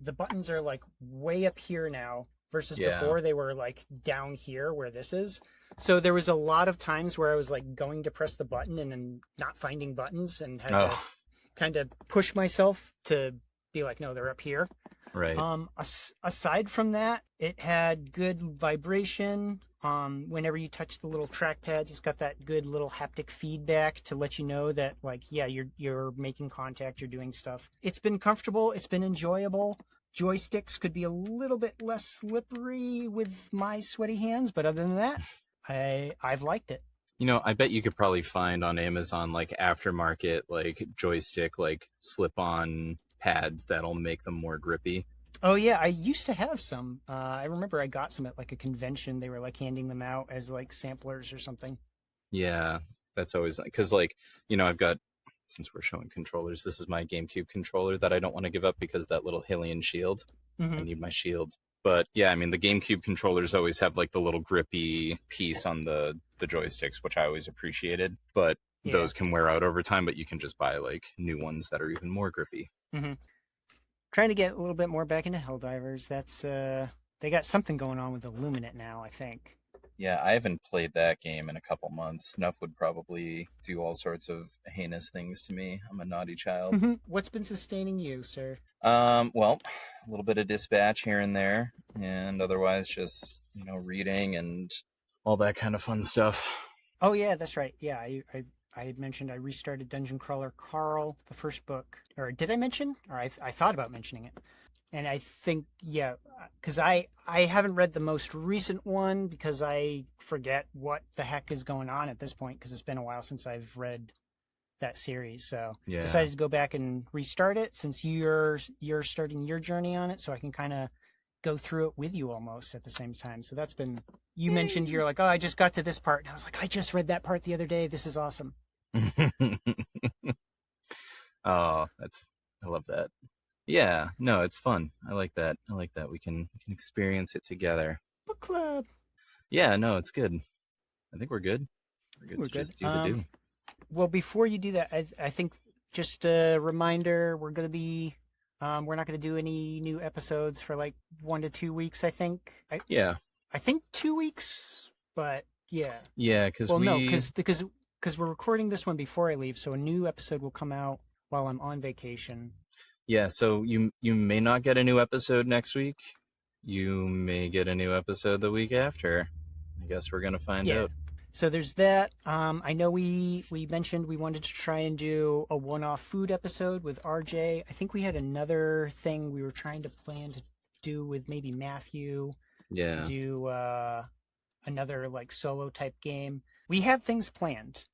the buttons are like way up here now versus Yeah. before they were like down here where this is. So there was a lot of times where I was like going to press the button and then not finding buttons and had to Oh. kind of push myself to be like, no, they're up here. Right. Aside from that, it had good vibration. Whenever you touch the little track pads, it's got that good little haptic feedback to let you know that, like, yeah, you're making contact, you're doing stuff. It's been comfortable. It's been enjoyable. Joysticks could be a little bit less slippery with my sweaty hands, but other than that, I've liked it. I bet you could probably find on Amazon like aftermarket like joystick like slip-on pads that'll make them more grippy. Oh yeah, I used to have some. I remember I got some at like a convention. They were like handing them out as like samplers or something. Yeah, that's always like because like I've got, since we're showing controllers, this is my GameCube controller that I don't want to give up because that little Hylian shield. I need my shield. But yeah, I mean the GameCube controllers always have like the little grippy piece on the joysticks, which I always appreciated. But those can wear out over time, but you can just buy like new ones that are even more grippy. Mm-hmm. Trying to get a little bit more back into Helldivers. That's they got something going on with Illuminate now, I think. Yeah, I haven't played that game in a couple months. Snuff would probably do all sorts of heinous things to me. I'm a naughty child. What's been sustaining you, sir? Well, a little bit of dispatch here and there, and otherwise just, reading and all that kind of fun stuff. Oh yeah, that's right. Yeah, I had mentioned I restarted Dungeon Crawler Carl, the first book. Or did I mention? Or I thought about mentioning it. And I think, yeah, because I haven't read the most recent one because I forget what the heck is going on at this point because it's been a while since I've read that series. So decided to go back and restart it since you're starting your journey on it, so I can kind of go through it with you almost at the same time. So that's been, you mentioned you're like, oh, I just got to this part. And I was like, I just read that part the other day. This is awesome. Oh, I love that. Yeah, no, it's fun. I like that. We can experience it together. Book club. Yeah, no, it's good. I think we're good. We're to good. just do the do. Well, before you do that, I think just a reminder, we're going to be, we're not going to do any new episodes for like 1 to 2 weeks, I think. I think 2 weeks, but yeah. Yeah, because because we're recording this one before I leave, so a new episode will come out while I'm on vacation. Yeah, so you may not get a new episode next week. You may get a new episode the week after. I guess we're gonna find out. So there's that. I know we mentioned we wanted to try and do a one-off food episode with RJ. I think we had another thing we were trying to plan to do with maybe Matthew. Yeah. To do another like solo type game. We have things planned.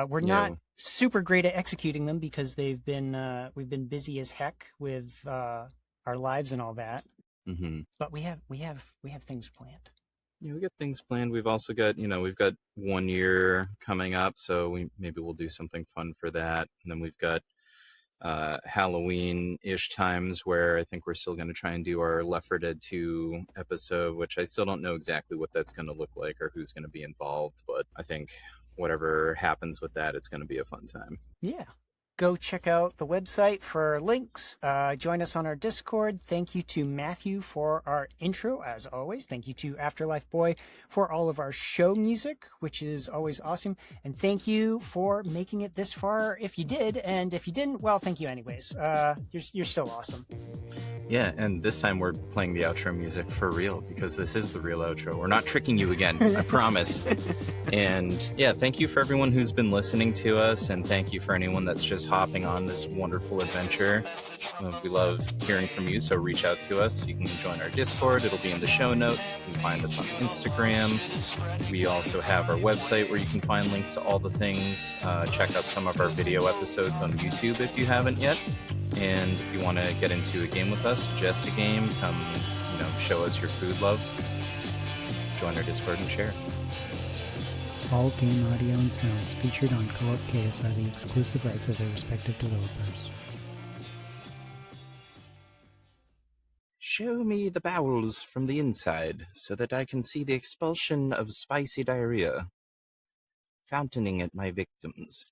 We're not super great at executing them because we've been busy as heck with our lives and all that. Mm-hmm. But we have things planned. Yeah, we got things planned. We've also got, we've got 1 year coming up, so maybe we'll do something fun for that. And then we've got Halloween-ish times where I think we're still going to try and do our Left 4 Dead 2 episode, which I still don't know exactly what that's going to look like or who's going to be involved, but I think whatever happens with that, it's going to be a fun time. Yeah. Go check out the website for links. Join us on our Discord. Thank you to Matthew for our intro, as always. Thank you to Afterlife Boy for all of our show music, which is always awesome. And thank you for making it this far if you did. And if you didn't, well, thank you anyways. You're still awesome. Yeah, and this time we're playing the outro music for real because this is the real outro. We're not tricking you again, I promise. And yeah, thank you for everyone who's been listening to us, and thank you for anyone that's just hopping on this wonderful adventure. We love hearing from you, so reach out to us. You can join our Discord. It'll be in the show notes. You can find us on Instagram. We also have our website where you can find links to all the things. Check out some of our video episodes on YouTube if you haven't yet. And if you want to get into a game with us, suggest a game, come, show us your food love, join our Discord and share. All game audio and sounds featured on Co-op Chaos are the exclusive rights of their respective developers. Show me the bowels from the inside so that I can see the expulsion of spicy diarrhea fountaining at my victims.